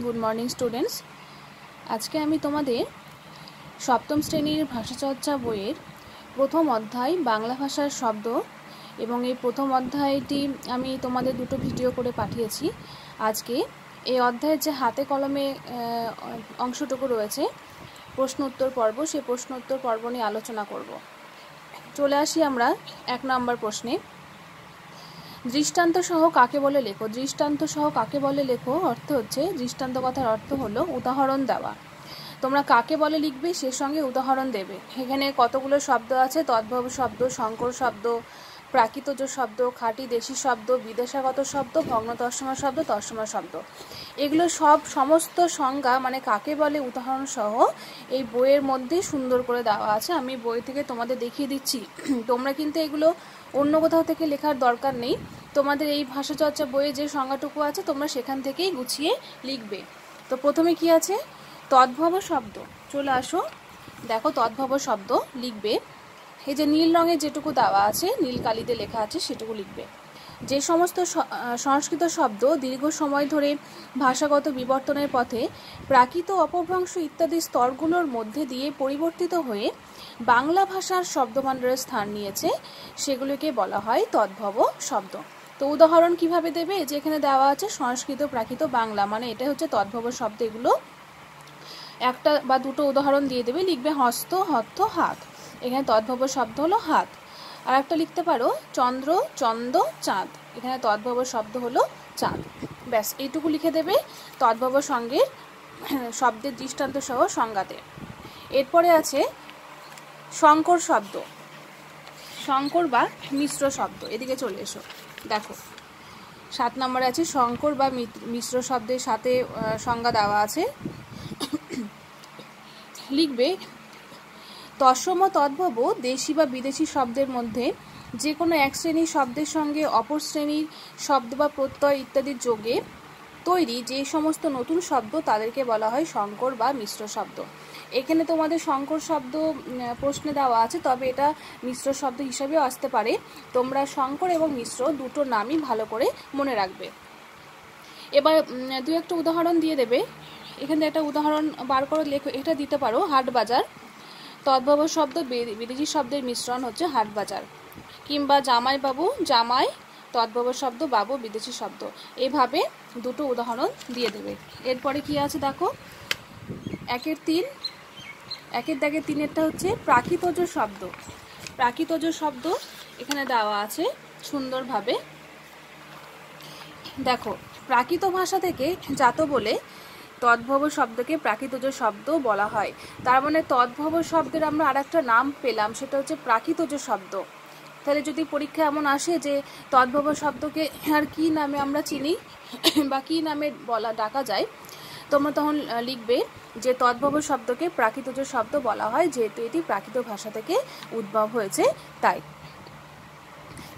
Good morning students. আজকে আমি তোমাদের সপ্তম শ্রেণীর ভাষাচর্চা বইয়ের প্রথম অধ্যায় বাংলা ভাষার শব্দ এবং এই প্রথম অধ্যায়টি আমি তোমাদের দুটো ভিডিও করে পাঠিয়েছি। আজকে এই অধ্যায়ের যে হাতে কলমে অংশটুকু রয়েছে প্রশ্ন উত্তর পর্ব, সেই প্রশ্ন উত্তর পর্ব নিয়ে আলোচনা করব। চলে আসি আমরা 1 নম্বর প্রশ্নে। দৃষ্টান্ত সহ কাকে বলে লেখো। দৃষ্টান্ত সহ কাকে বলে লেখো অর্থ হচ্ছে, দৃষ্টান্ত কথার অর্থ হলো উদাহরণ দেওয়া। তোমরা কাকে বলে লিখবে সে সঙ্গে উদাহরণ দেবে। এখানে কতগুলো শব্দ আছে: তদ্ভব শব্দ, সংকর শব্দ, প্রাকৃতজ শব্দ, খাঁটি দেশি শব্দ, বিদেশাগত শব্দ, ভগ্ন তৎসমা শব্দ, তৎসমা শব্দ। এগুলো সমস্ত সংজ্ঞা মানে কাকে বলে উদাহরণ সহ এই বইয়ের মধ্যে সুন্দর করে দেওয়া আছে। আমি বই থেকে তোমাদের দেখিয়ে দিচ্ছি। তোমরা কিন্তু এগুলো অন্য কোথাও থেকে লেখার দরকার নেই। তোমাদের এই ভাষাচর্চা বইয়ে যে সংজ্ঞাটুকু আছে তোমরা সেখান থেকেই গুছিয়ে লিখবে। তো প্রথমে কি আছে? তদ্ভব শব্দ। চলে আসো, দেখো তদ্ভব শব্দ লিখবে। এই যে নীল রঙের যেটুকু দেওয়া আছে, নীল কালিতে লেখা আছে সেটুকু লিখবে। যে সমস্ত সংস্কৃত শব্দ দীর্ঘ সময় ধরে ভাষাগত বিবর্তনের পথে প্রাকৃত অপভ্রংশ ইত্যাদি স্তরগুলোর মধ্যে দিয়ে পরিবর্তিত হয়ে বাংলা ভাষার শব্দভাণ্ডারে স্থান নিয়েছে সেগুলোকে বলা হয় তদ্ভব শব্দ। তো উদাহরণ কিভাবে দেবে? যেখানে দেওয়া আছে সংস্কৃত, প্রাকৃত, বাংলা, মানে এটা হচ্ছে তদ্ভব শব্দ। এগুলো একটা বা দুটো উদাহরণ দিয়ে দেবে। লিখবে হস্ত, হস্ত, হাত। এখানে তদ্ভব শব্দ হলো হাত। আর একটা লিখতে পারো চন্দ্র, চন্দ, চাঁদ। এখানে তদ্ভব শব্দ হলো চাঁদ। ব্যাস এইটুকু লিখে দেবে তদ্ভব সঙ্গে শব্দের দৃষ্টান্ত সহ সংজ্ঞাতে। এরপরে আছে সংকর শব্দ, সংকর বা মিশ্র শব্দ। এদিকে চলে এসো, দেখো 7 নম্বরে আছে সংকর বা মিশ্র শব্দের সাথে সংজ্ঞা দেওয়া আছে। লিখবে তৎসম তদ্ভব দেশি বা বিদেশি শব্দের মধ্যে যে কোনো এক শ্রেণীর শব্দের সঙ্গে অপর শ্রেণীর শব্দ বা প্রত্যয় ইত্যাদির যোগে তৈরি যে সমস্ত নতুন শব্দ তাদেরকে বলা হয় সংকর বা মিশ্র শব্দ। এখানে তোমাদের সংকর শব্দ প্রশ্নে দেওয়া আছে, তবে এটা মিশ্র শব্দ হিসাবেও আসতে পারে। তোমরা সংকর এবং মিশ্র দুটো নামই ভালো করে মনে রাখবে। এবার 2-1টা উদাহরণ দিয়ে দেবে। এখানে একটা উদাহরণ বার করে লেখো। এটা দিতে পারো হাট বাজার। তদ্ভব শব্দ বিদেশি শব্দের মিশ্রণ হচ্ছে হাট বাজার। কিংবা জামাই বাবু, জামাই তদ্ভব শব্দ, বাবু বিদেশি শব্দ। এইভাবে দুটো উদাহরণ দিয়ে দেবে। এরপরে কি আছে দেখো, 1-এর 3, 1-এর দাগে 3-এরটা হচ্ছে প্রাকৃতজ শব্দ। প্রাকৃতজ শব্দ এখানে দেওয়া আছে সুন্দরভাবে। দেখো প্রাকৃত ভাষা থেকে জাত বলে তদ্ভব শব্দকে প্রাকৃতজ শব্দ বলা হয়। তার মানে তদ্ভব শব্দের আমরা আরেকটা নাম পেলাম, সেটা হচ্ছে প্রাকৃতজ শব্দ। তাহলে যদি পরীক্ষা এমন আসে যে তদ্ভব শব্দকে আর কি নামে আমরা চিনি বা কি নামে ডাকা যায়, তোমরা তখন লিখবে যে তদ্ভব শব্দকে প্রাকৃতজ শব্দ বলা হয়, যেহেতু এটি প্রাকৃত ভাষা থেকে উদ্ভব হয়েছে তাই।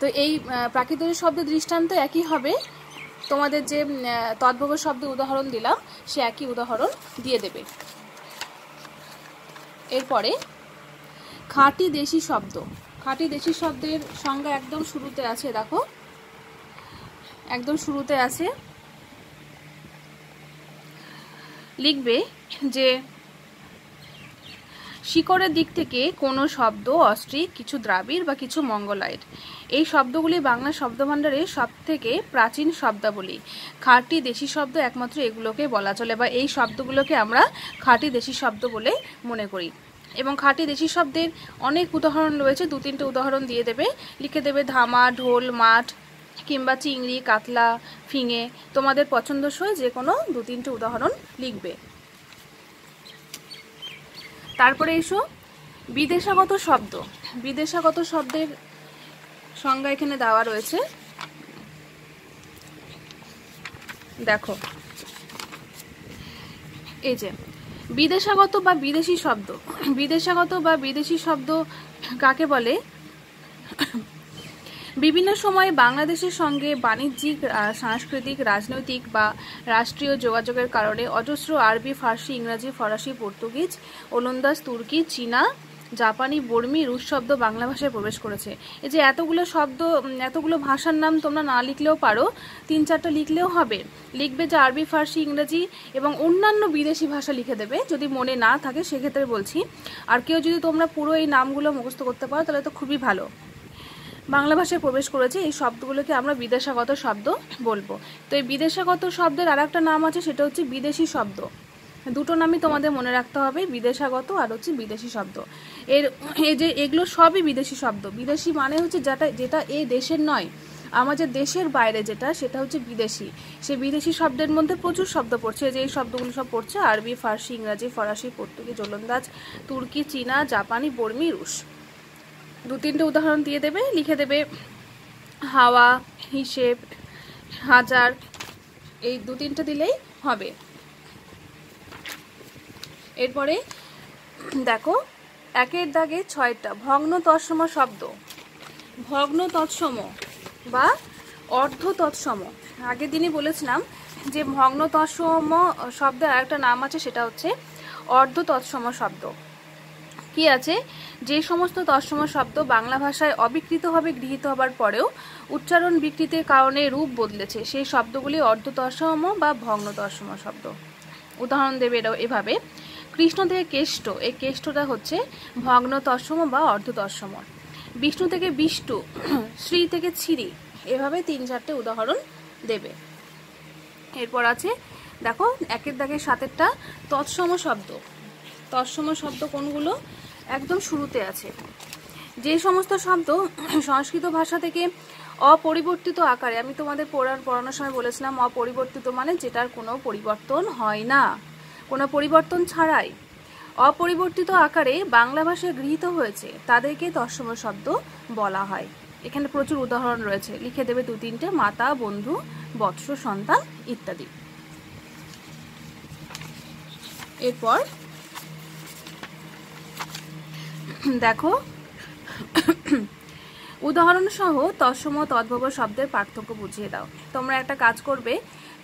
তো এই প্রাকৃতজ শব্দের দৃষ্টান্ত একই হবে। তোমাদের যে তদ্ভব শব্দ উদাহরণ দিলাম সে একই উদাহরণ দিয়ে দেবে। এরপরে খাঁটি দেশি শব্দ। খাঁটি দেশি শব্দের সংজ্ঞা একদম শুরুতে আছে, দেখো একদম শুরুতে আছে। লিখবে যে শিকড়ের দিক থেকে কোনো শব্দ অস্ট্রিক, কিছু দ্রাবিড় বা কিছু মঙ্গোলয়েড। এই শব্দগুলি বাংলা শব্দভাণ্ডারের সব থেকে প্রাচীন শব্দাবলী। খাঁটি দেশি শব্দ একমাত্র এগুলোকে বলা চলে, বা এই শব্দগুলোকে আমরা খাঁটি দেশি শব্দ বলে মনে করি। এবং খাঁটি দেশি শব্দের অনেক উদাহরণ রয়েছে, 2-3টে উদাহরণ দিয়ে দেবে। লিখে দেবে ধামা, ঢোল, মাঠ, কিংবা চিংড়ি, কাতলা, ফিঙে। তোমাদের পছন্দসই যে কোনো 2-3টে উদাহরণ লিখবে। তারপরে এসো বিদেশাগত শব্দ। বিদেশাগত শব্দের সংজ্ঞা এখানে দেওয়া রয়েছে, দেখো এই যে বিদেশাগত বা বিদেশি শব্দ। বিদেশাগত বা বিদেশি শব্দ কাকে বলে? বিভিন্ন সময়ে বাংলাদেশের সঙ্গে বাণিজ্যিক, সাংস্কৃতিক, রাজনৈতিক বা রাষ্ট্রীয় যোগাযোগের কারণে অজস্র আরবি, ফার্সি, ইংরাজি, ফরাসি, পর্তুগিজ, ওলন্দাজ, তুর্কি, চীনা জাপানি, বর্মী, রুশ শব্দ বাংলা ভাষায় প্রবেশ করেছে। এই যে এতগুলো শব্দ, এতগুলো ভাষার নাম তোমরা না লিখলেও পারো, 3-4টা লিখলেও হবে। লিখবে যে আরবি, ফার্সি, ইংরেজি এবং অন্যান্য বিদেশি ভাষা লিখে দেবে, যদি মনে না থাকে সেক্ষেত্রে বলছি। আর কেউ যদি তোমরা পুরো এই নামগুলো মুখস্থ করতে পারো তাহলে তো খুবই ভালো। বাংলা ভাষায় প্রবেশ করেছে এই শব্দগুলোকে আমরা বিদেশাগত শব্দ বলবো। তো এই বিদেশাগত শব্দের আর একটা নাম আছে, সেটা হচ্ছে বিদেশি শব্দ। দুটো নামই তোমাদের মনে রাখতে হবে, বিদেশাগত আর হচ্ছে বিদেশি শব্দ। এই যে এগুলো সবই বিদেশি শব্দ। বিদেশি মানে হচ্ছে যেটা এই দেশের নয়, আমাদের দেশের বাইরে যেটা, সেটা হচ্ছে বিদেশি। সেই বিদেশি শব্দের মধ্যে প্রচুর শব্দ পড়ছে, যে এই শব্দগুলো সব পড়ছে আরবি, ফার্সি, ইংরাজি, ফরাসি, পর্তুগিজ, ওলন্দাজ, তুর্কি, চীনা, জাপানি, বর্মী, রুশ। 2-3টে উদাহরণ দিয়ে দেবে, লিখে দেবে হাওয়া, হিসেব, হাজার, এই 2-3টে দিলেই হবে। এরপরে দেখো, 1-এর দাগে 6টা ভগ্ন তৎসম শব্দ। ভগ্ন তৎসম বা অর্ধ তৎসম, আগের দিনই বলেছিলাম যে ভগ্ন তৎসম শব্দের আরেকটা নাম আছে, সেটা হচ্ছে অর্ধ তৎসম শব্দ। কি আছে? যে সমস্ত তৎসম শব্দ বাংলা ভাষায় অবিকৃতভাবে গৃহীত হবার পরেও উচ্চারণ বিকৃতির কারণে রূপ বদলেছে, সেই শব্দগুলি অর্ধ তৎসম বা ভগ্ন তৎসম শব্দ। উদাহরণ দেবে এভাবে, কৃষ্ণ থেকে কেষ্ট, এই কেষ্টটা হচ্ছে ভগ্ন তৎসম বা অর্ধ তৎসম। বিষ্ণু থেকে বিষ্টু, শ্রী থেকে ছিরি, এভাবে 3-4টে উদাহরণ দেবে। এরপর আছে দেখো 1-এর দাগে 7টা তৎসম শব্দ। তৎসম শব্দ কোনগুলো? একদম শুরুতে আছে। যে সমস্ত শব্দ সংস্কৃত ভাষা থেকে অপরিবর্তিত আকারে, আমি তোমাদের পড়ানোর সময় বলেছিলাম অপরিবর্তিত মানে যেটার কোনো পরিবর্তন হয় না, কোনো পরিবর্তন ছাড়াই অপরিবর্তিত আকারে বাংলা ভাষায় গৃহীত হয়েছে, তাদেরকে তৎসম শব্দ বলা হয়। এখানে প্রচুর উদাহরণ রয়েছে, লিখে দেবে 2-3টে, মাতা, বন্ধু, বৎস, সন্তান ইত্যাদি। এরপর দেখো উদাহরণ সহ তৎসম তদ্ভব শব্দের পার্থক্য বুঝিয়ে দাও। তোমরা একটা কাজ করবে,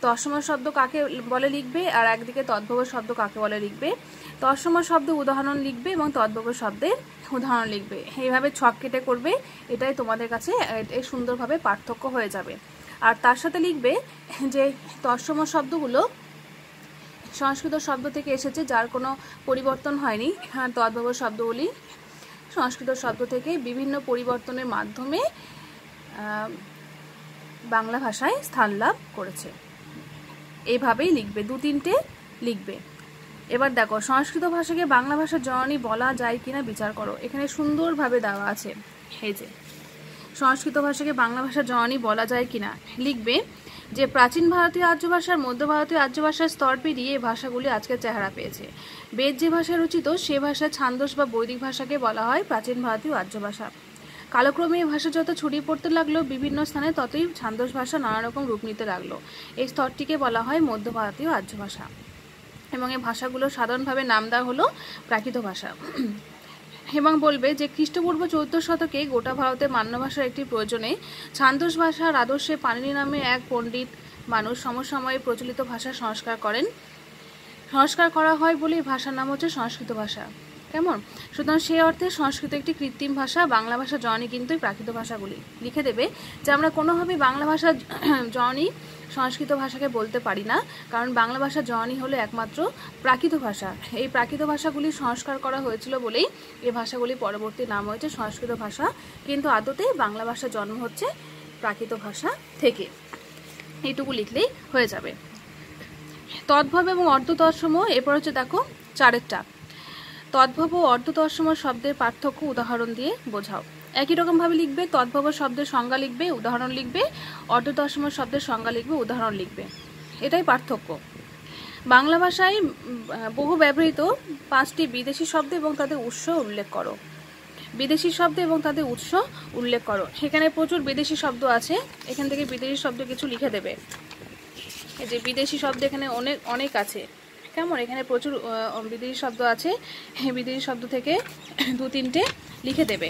তৎসম শব্দ কাকে বলে লিখবে, আর একদিকে তদ্ভব শব্দ কাকে বলে লিখবে। তৎসম শব্দ উদাহরণ লিখবে এবং তদ্ভব শব্দের উদাহরণ লিখবে। এইভাবে ছক কেটে করবে, এটাই তোমাদের কাছে সুন্দরভাবে পার্থক্য হয়ে যাবে। আর তার সাথে লিখবে যে তৎসম শব্দগুলো সংস্কৃত শব্দ থেকে এসেছে, যার কোনো পরিবর্তন হয়নি। আর তদ্ভব শব্দগুলি সংস্কৃত শব্দ থেকে বিভিন্ন পরিবর্তনের মাধ্যমে বাংলা ভাষায় স্থান লাভ করেছে। এইভাবেই লিখবে, 2-3টে লিখবে। এবার দেখো, সংস্কৃত ভাষাকে বাংলা ভাষার জননী বলা যায় কিনা বিচার করো। এখানে সুন্দরভাবে দেওয়া আছে, এই যে সংস্কৃত ভাষাকে বাংলা ভাষার জননী বলা যায় কিনা। লিখবে যে প্রাচীন ভারতীয় আর্য ভাষার মধ্য ভারতীয় আর্য ভাষার স্তর পেরিয়ে এই ভাষাগুলি আজকের চেহারা পেয়েছে। বেদ যে ভাষায় রচিত সে ভাষার ছান্দস বা বৈদিক ভাষাকে বলা হয় প্রাচীন ভারতীয় আর্য ভাষা। কালক্রমে এই ভাষা যত ছড়িয়ে পড়তে লাগলো বিভিন্ন স্থানে, ততই ছান্দস ভাষা নানা রকম রূপ নিতে লাগলো। এই স্তরটিকে বলা হয় মধ্য ভারতীয় আর্য ভাষা, এবং এই ভাষাগুলো সাধারণভাবে নাম দেওয়া হলো প্রাকৃত ভাষা। এবং বলবে যে খ্রিস্টপূর্ব 14 শতকে গোটা ভারতে মান্য ভাষার একটি প্রয়োজনে ছান্দস ভাষার আদর্শে পাণিনি নামে এক পণ্ডিত মানুষ সমসাময়িক প্রচলিত ভাষা সংস্কার করেন। সংস্কার করা হয় বলে এই ভাষার নাম হচ্ছে সংস্কৃত ভাষা। কেমন? সুতরাং সেই অর্থে সংস্কৃত একটি কৃত্রিম ভাষা, বাংলা ভাষা জননী কিন্তু এই প্রাকৃত ভাষাগুলি। লিখে দেবে যে আমরা কোনোভাবেই বাংলা ভাষা জননী সংস্কৃত ভাষাকে বলতে পারি না, কারণ বাংলা ভাষা জননী হলো একমাত্র প্রাকৃত ভাষা। এই প্রাকৃত ভাষাগুলি সংস্কার করা হয়েছিল বলেই এই ভাষাগুলি পরবর্তী নাম হয়েছে সংস্কৃত ভাষা, কিন্তু আদতে বাংলা ভাষার জন্ম হচ্ছে প্রাকৃত ভাষা থেকে। এইটুকু লিখলেই হয়ে যাবে। তদ্ভব এবং অর্ধ তৎসম, এরপর হচ্ছে দেখো 4টা তদ্ভব ও অর্ধ তৎসম শব্দের পার্থক্য উদাহরণ দিয়ে বোঝাও। একই রকমভাবে লিখবে, তদ্ভব শব্দের সংজ্ঞা লিখবে, উদাহরণ লিখবে, অর্ধ তৎসম শব্দের সংজ্ঞা লিখবে, উদাহরণ লিখবে। এটাই পার্থক্য। বাংলা ভাষায় বহু ব্যবহৃত 5টি বিদেশি শব্দ এবং তাদের উৎস উল্লেখ করো। বিদেশি শব্দ এবং তাদের উৎস উল্লেখ করো। সেখানে প্রচুর বিদেশি শব্দ আছে, এখান থেকে বিদেশি শব্দ কিছু লিখে দেবে। এই যে বিদেশি শব্দ এখানে অনেক আছে, কেমন? এখানে প্রচুর বিদেশি শব্দ আছে, এই বিদেশি শব্দ থেকে 2-3টে লিখে দেবে।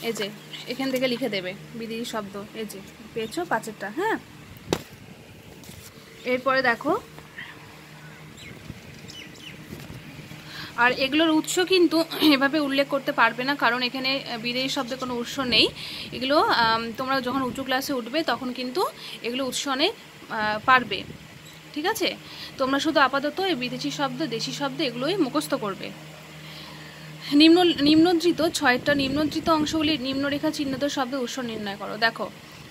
এই যে এখান থেকে লিখে দেবে বিদেশি শব্দ, এই যে পেয়েছো 5টা। হ্যাঁ, এরপরে দেখো, আর এগুলোর উৎস কিন্তু এভাবে উল্লেখ করতে পারবে না, কারণ এখানে বিদেশি শব্দের কোনো উৎস নেই। এগুলো তোমরা যখন উঁচু ক্লাসে উঠবে তখন কিন্তু এগুলো উৎস অনেক পারবে, ঠিক আছে? তোমরা শুধু আপাতত এই বিদেশি শব্দ, দেশি শব্দ এগুলোই মুখস্থ করবে। নিম্নধৃত 6টা নিম্নধৃত অংশগুলির নিম্নরেখা চিহ্নিত শব্দের উৎস নির্ণয় করো। দেখো,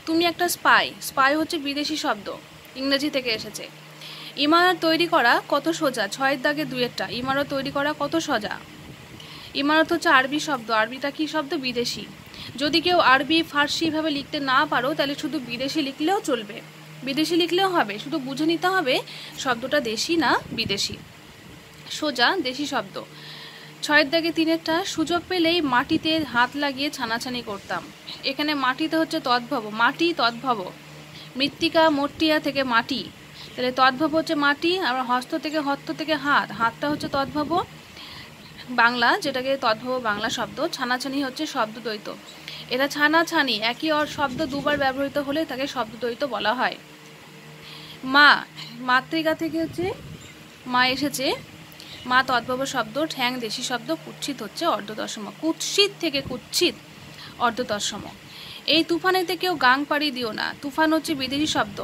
তুমি একটা স্পাই হচ্ছে বিদেশি শব্দ, ইংরেজি থেকে এসেছে। ইমারত তৈরি করা কত সোজা, 6 দাগে 2-টা। ইমারত তৈরি করা কত সোজা। ইমারত হচ্ছে আরবি শব্দ, আরবিটা কি শব্দ? বিদেশি। যদি কেউ আরবি ফার্সি এভাবে লিখতে না পারো তাহলে শুধু বিদেশি লিখলেও চলবে, বিদেশি লিখলেও হবে, শুধু বুঝে নিতে হবে শব্দটা দেশি না বিদেশি। সোজা দেশি শব্দ। 6 দাগে 3-টা, সুযোগ পেলেই মাটিতে হাত লাগিয়ে ছানাছানি করতাম। এখানে মাটিতে হচ্ছে তদ্ভব, মাটি তদ্ভব, মৃত্তিকা মট্টিয়া থেকে মাটি, তাহলে তদ্ভব হচ্ছে মাটি। আবার হস্ত থেকে হাত, হাতটা হচ্ছে তদ্ভব বাংলা, যেটাকে তদ্ভব বাংলা শব্দ। ছানাছানি হচ্ছে শব্দদ্বৈত। এটা ছানাছানি একই শব্দ দুবার ব্যবহৃত হলে তাকে শব্দদ্বৈত বলা হয়। মা, মাতৃকা থেকে হচ্ছে মা এসেছে, মা তদ্ভব শব্দ। ঠ্যাং দেশি শব্দ। কুৎসিত হচ্ছে অর্ধতৎসম, কুৎসিত থেকে কুৎসিত অর্ধতৎসম। এই তুফানেতে কেউ গাং পাড়ি দিও না, তুফান হচ্ছে বিদেশি শব্দ,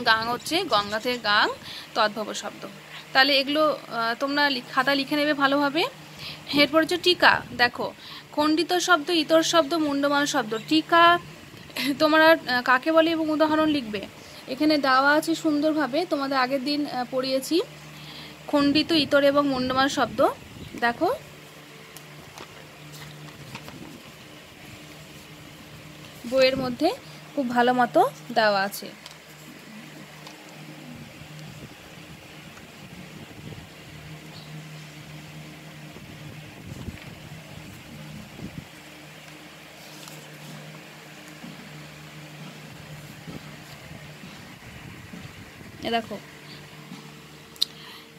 গাং হচ্ছে গঙ্গা থেকে গাং, তদ্ভব শব্দ। তাহলে এগুলো তোমরা খাতা লিখে নেবে ভালোভাবে। এরপর হচ্ছে টিকা। দেখো, খণ্ডিত শব্দ, ইতর শব্দ, মুন্ডমান শব্দ। টিকা তোমরা কাকে বলে এবং উদাহরণ লিখবে। এখানে দেওয়া আছে সুন্দরভাবে, তোমাদের আগের দিন পড়িয়েছি খণ্ডিত, ইতর এবং মুন্ডমান শব্দ। দেখো, বইয়ের মধ্যে খুব ভালো মতো দেওয়া আছে। দেখো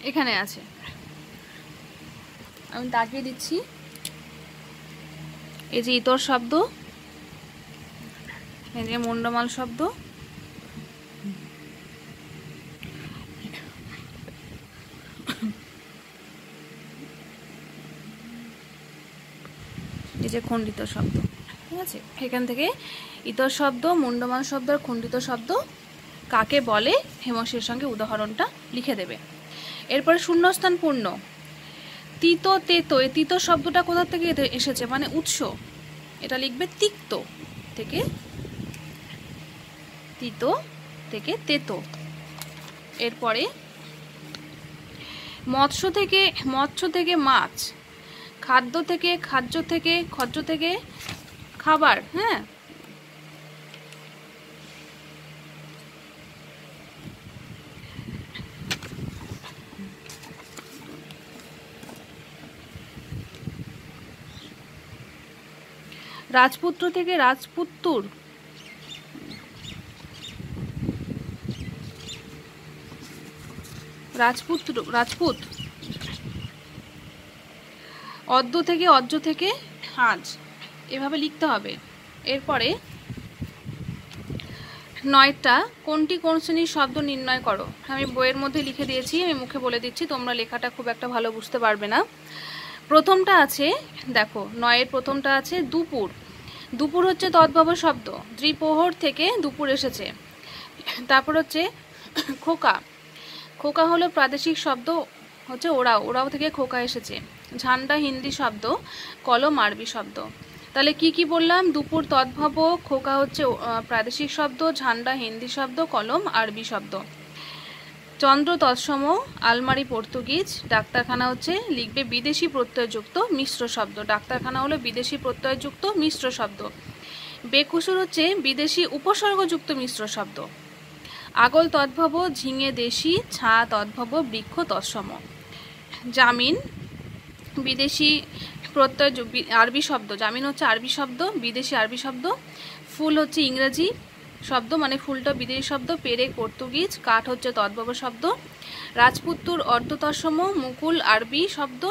এখানে আছে, আমি দাগিয়ে দিচ্ছি। এই যে ইতর শব্দ, এই যে মুন্ডমাল শব্দ, এই যে খণ্ডিত শব্দ, ঠিক আছে? এখান থেকে ইতর শব্দ, মুন্ডমাল শব্দ আর খণ্ডিত শব্দ কাকে বলে হেমসের সঙ্গে উদাহরণটা লিখে দেবে। এরপরে শূন্যস্থান পূর্ণ। তিত, তেতো, এই তিত শব্দটা কোথা থেকে এসেছে, মানে উৎস। এটা লিখবে তিক্ত থেকে, তিত থেকে তেতো। এরপরে মৎস্য থেকে মাছ, খাদ্য থেকে খাদ্য থেকে, খদ্য থেকে খাবার। হ্যাঁ, রাজপুত্র থেকে রাজপুত্তুর, রাজপুত। অদ্য থেকে অজ্য থেকে আজ, এভাবে লিখতে হবে। এরপরে 9টা, কোনটি কোন শ্রেণীর শব্দ নির্ণয় করো। আমি বইয়ের মধ্যে লিখে দিয়েছি, আমি মুখে বলে দিচ্ছি, তোমরা লেখাটা খুব একটা ভালো বুঝতে পারবে না। প্রথমটা আছে, দেখো 9-এর প্রথমটা আছে দুপুর। দুপুর হচ্ছে তদ্ভব শব্দ, দ্বিপ্রহর থেকে দুপুর এসেছে। তারপর হচ্ছে খোকা, খোকা হলো প্রাদেশিক শব্দ, হচ্ছে ওরাও থেকে খোকা এসেছে। ঝান্ডা হিন্দি শব্দ, কলম আরবি শব্দ। তাহলে কি কি বললাম? দুপুর তদ্ভব, খোকা হচ্ছে প্রাদেশিক শব্দ, ঝান্ডা হিন্দি শব্দ, কলম আরবি শব্দ। চন্দ্র তৎসম, আলমারি পর্তুগিজ। ডাক্তারখানা হচ্ছে লিখবে বিদেশি প্রত্যয়যুক্ত মিশ্র শব্দ, ডাক্তারখানা হলো বিদেশি প্রত্যয়যুক্ত মিশ্র শব্দ। বেকসুর হচ্ছে বিদেশি উপসর্গযুক্ত মিশ্র শব্দ। আগল তদ্ভব, ঝিঙে দেশি, ছা তদ্ভব, বৃক্ষ তৎসম। জামিন বিদেশি প্রত্যয় আরবি শব্দ, জামিন হচ্ছে আরবি শব্দ, বিদেশি আরবি শব্দ। ফুল হচ্ছে ইংরেজি শব্দ, মানে ফুলটা বিদেশি শব্দ। পেরেক পর্তুগিজ, কাঠ হচ্ছে তদ্ভব শব্দ। রাজপুত্তুর অর্ধতৎসম, মুকুল আরবি শব্দ,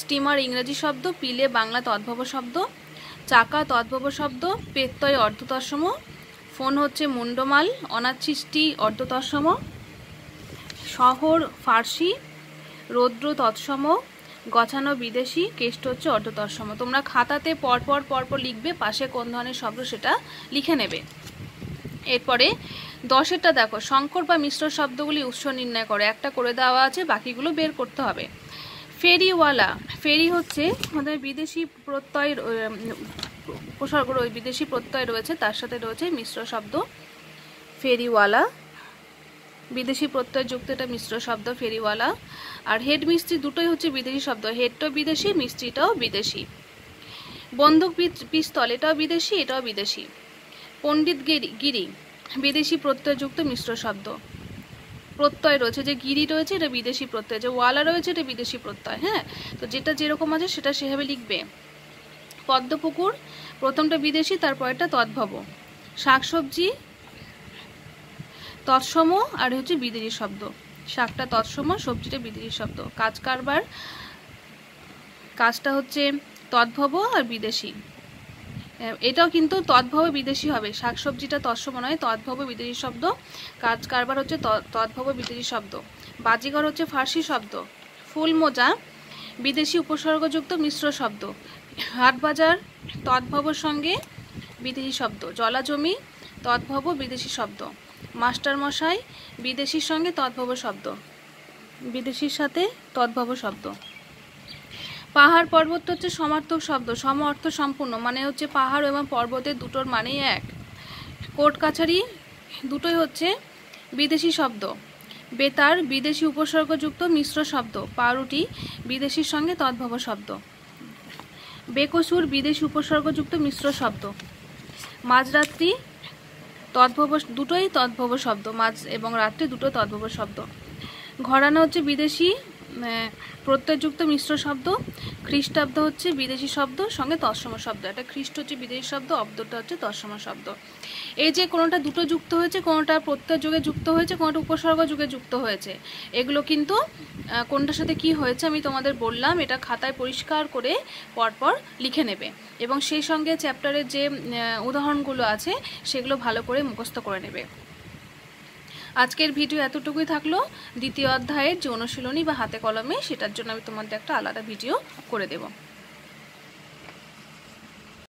স্টিমার ইংরেজি শব্দ, পিলে বাংলা তদ্ভব শব্দ। চাকা তদ্ভব শব্দ, পেত্তয় অর্ধতৎসম। ফোন হচ্ছে মুন্ডমাল, অনাচ্ছিষ্টি অর্ধতৎসম। শহর ফার্সি, রৌদ্র তৎসম, গছানো বিদেশি, কেষ্ট হচ্ছে অর্ধ তৎসম। তোমরা খাতাতে পরপর লিখবে, পাশে কোন ধরনের শব্দ সেটা লিখে নেবে। এরপরে 10এরটা দেখো, সংকর বা মিশ্র শব্দগুলি উৎস নির্ণয় করো। একটা করে দেওয়া আছে, বাকিগুলো বের করতে হবে। ফেরিওয়ালা, ফেরি হচ্ছে আমাদের বিদেশি প্রত্যয়, উপসর্গ বিদেশি প্রত্যয় রয়েছে, তার সাথে রয়েছে মিশ্র শব্দ ফেরিওয়ালা, বিদেশি প্রত্যয় যুক্ত এটা মিশ্র শব্দ ফেরিওয়ালা। আর হেড মিস্ত্রি দুটোই হচ্ছে বিদেশি শব্দ, হেডটাও বিদেশি, মিস্ত্রিটাও বিদেশি। বন্দুক পিস্তল এটাও বিদেশি, এটাও বিদেশি। পণ্ডিত গিরি বিদেশি প্রত্যয়যুক্ত মিশ্র শব্দ। প্রত্যয় রয়েছে, যে গিরি রয়েছে এটা বিদেশি প্রত্যয়, যে ওয়ালা রয়েছে এটা বিদেশি প্রত্যয়। হ্যাঁ, তো যেটা যেরকম আছে সেটা সেভাবে লিখবে। পদ্মপুকুর প্রথমটা বিদেশি, তারপরটা তদ্ভব। শাকসবজি তৎসম আর হচ্ছে বিদেশি শব্দ, শাকটা তৎসম, সবজিটা বিদেশি শব্দ। কাজ কারবার, কাজটা হচ্ছে তদ্ভব আর বিদেশি, এটাও কিন্তু তদ্ভব বিদেশি হবে। শাকসবজিটা তৎসম নয়, তদ্ভব বিদেশি শব্দ। কাজ কারবার হচ্ছে তদ্ভব বিদেশি শব্দ। বাজিঘর হচ্ছে ফার্সি শব্দ। ফুল মোজা বিদেশি উপসর্গযুক্ত মিশ্র শব্দ। হাটবাজার তদ্ভবর সঙ্গে বিদেশি শব্দ। জলাজমি তদ্ভব বিদেশি শব্দ। মাস্টারমশাই বিদেশির সঙ্গে তদ্ভব শব্দ, বিদেশির সাথে তদ্ভব শব্দ। পাহাড় পর্বত হচ্ছে সমার্থক শব্দ, সম অর্থ সম্পূর্ণ, মানে হচ্ছে পাহাড় এবং পর্বতের দুটোর মানেই এক। কোর্ট কাছারি দুটোই হচ্ছে বিদেশি শব্দ। বেতার বিদেশি উপসর্গযুক্ত মিশ্র শব্দ। পাউরুটি বিদেশির সঙ্গে তদ্ভব শব্দ। বেকসুর বিদেশি উপসর্গযুক্ত মিশ্র শব্দ। মাঝরাত্রি তদ্ভব, দুটোই তদ্ভব শব্দ, মাঝ এবং রাত্রি দুটো তদ্ভব শব্দ। ঘরানা হচ্ছে বিদেশি প্রত্যয়যুক্ত মিশ্র শব্দ। খ্রিস্টাব্দ হচ্ছে বিদেশি শব্দ সঙ্গে তৎসম শব্দ। এটা খ্রিস্ট হচ্ছে বিদেশি শব্দ, অব্দটা হচ্ছে তৎসম শব্দ। এই যে কোনোটা দুটো যুক্ত হয়েছে, কোনোটা প্রত্যয় যুগে যুক্ত হয়েছে, কোনোটা উপসর্গ যুগে যুক্ত হয়েছে, এগুলো কিন্তু কোনটার সাথে কি হয়েছে আমি তোমাদের বললাম। এটা খাতায় পরিষ্কার করে পরপর লিখে নেবে এবং সেই সঙ্গে চ্যাপ্টারের যে উদাহরণগুলো আছে সেগুলো ভালো করে মুখস্থ করে নেবে। আজকের ভিডিও এতটুকুই থাকলো। দ্বিতীয় অধ্যায়ের যে অনুশীলনী বা হাতে কলমে, সেটার জন্য আমি তোমাদের একটা আলাদা ভিডিও করে দেব।